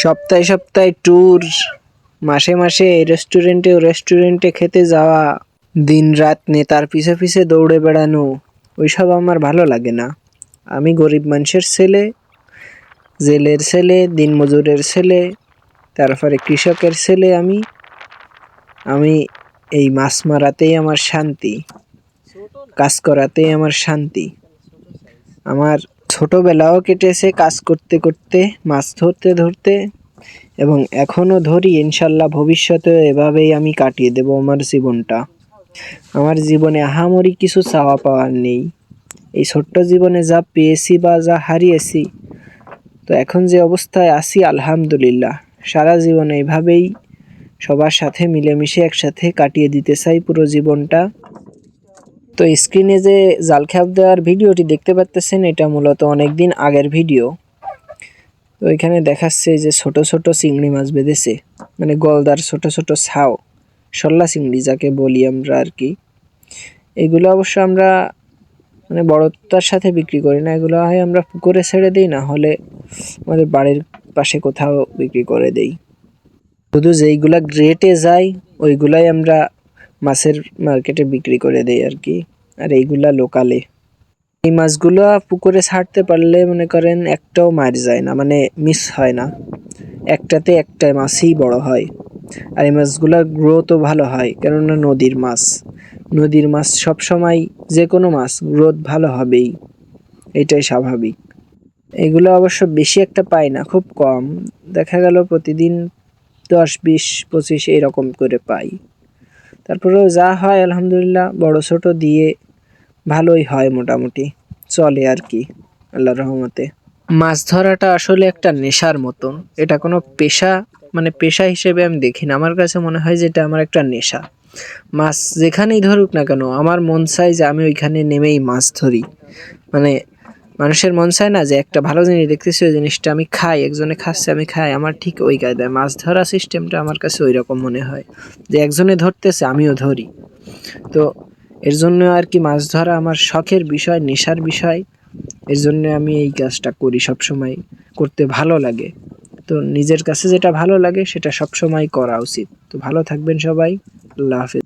সপ্তাহে সপ্তাহে ট্যুর, মাসে মাসে এই রেস্টুরেন্টে ও রেস্টুরেন্টে খেতে যাওয়া, দিন রাত নেতার পিছে পিছে দৌড়ে বেড়ানো, ওইসব আমার ভালো লাগে না। আমি গরিব মানুষের ছেলে, জেলের ছেলে, দিনমজুরের ছেলে, তারপরে কৃষকের ছেলে। আমি এই মাছ মারাতেই আমার শান্তি, কাজ করাতেই আমার শান্তি। আমার ছোটবেলাও কেটেছে কাজ করতে করতে, মাছ ধরতে ধরতে, এবং এখনও ধরি। ইনশাল্লাহ ভবিষ্যতেও এভাবেই আমি কাটিয়ে দেব আমার জীবনটা। আমার জীবনে আহামরি কিছু চাওয়া পাওয়ার নেই। এই ছোট্ট জীবনে যা পেয়েছি বা যা হারিয়েছি, তো এখন যে অবস্থায় আছি আলহামদুলিল্লাহ, সারা জীবন এইভাবেই সবার সাথে মিলেমিশে একসাথে কাটিয়ে দিতে চাই পুরো জীবনটা। তো স্ক্রিনে যে জাল খ্যাপ দেওয়ার ভিডিওটি দেখতে পাচ্ছেন, এটা মূলত অনেকদিন আগের ভিডিও। তো এখানে দেখাচ্ছে যে ছোট ছোট চিংড়ি মাছ বেঁধেছে, মানে গলদার ছোট ছোট ছাও, শল্লা চিংড়ি যাকে বলি আমরা আর কি। এগুলো অবশ্য আমরা মানে বড়তার সাথে বিক্রি করি না, এগুলো হয় আমরা পুকুরে ছেড়ে দিই, না হলে আমাদের বাড়ির পাশে কোথাও বিক্রি করে দেই। শুধু যেইগুলা গ্রেটে যায় ওইগুলাই আমরা মাছের মার্কেটে বিক্রি করে দেই আর কি, আর এইগুলা লোকালে। এই মাছগুলো পুকুরে ছাড়তে পারলে মনে করেন একটাও মার যায় না, মানে মিস হয় না, একটাতে একটা মাছই বড় হয়। আর এই মাছগুলোর গ্রোথও ভালো হয়, কেননা নদীর মাছ। নদীর মাছ সবসময় যে কোনো মাছ গ্রোথ ভালো হবেই, এটাই স্বাভাবিক। এগুলো অবশ্য বেশি একটা পাই না, খুব কম, দেখা গেল প্রতিদিন 10, 20, 25 এরকম করে পাই। তারপরেও যা হয় আলহামদুলিল্লাহ বড় ছোট দিয়ে ভালোই হয়, মোটামুটি চলে আর কি আল্লাহর রহমতে। মাছ ধরাটা আসলে একটা নেশার মতন, এটা কোনো পেশা মানে পেশা হিসেবে আমি দেখি না। আমার কাছে মনে হয় যে এটা আমার একটা নেশা। মাছ যেখানেই ধরুক না কেন, আমার মন চায় যে আমি ওইখানে নেমেই মাছ ধরি। মানে মানুষের মন চায় না যে একটা ভালো জিনিস দেখতেছি, ওই জিনিসটা আমি খাই, একজনে খাচ্ছে আমি খাই, আমার ঠিক ওই কায়দায় মাছ ধরা সিস্টেমটা আমার কাছে ওই রকম মনে হয় যে একজনে ধরতেছে আমিও ধরি। তো এর জন্য আর কি মাছ ধরা আমার শখের বিষয়, নেশার বিষয়। এর জন্য আমি এই কাজটা করি, সবসময় করতে ভালো লাগে। তো নিজের কাছে যেটা ভালো লাগে সেটা সবসময় করা উচিত। তো ভালো থাকবেন সবাই, আল্লাহ হাফেজ।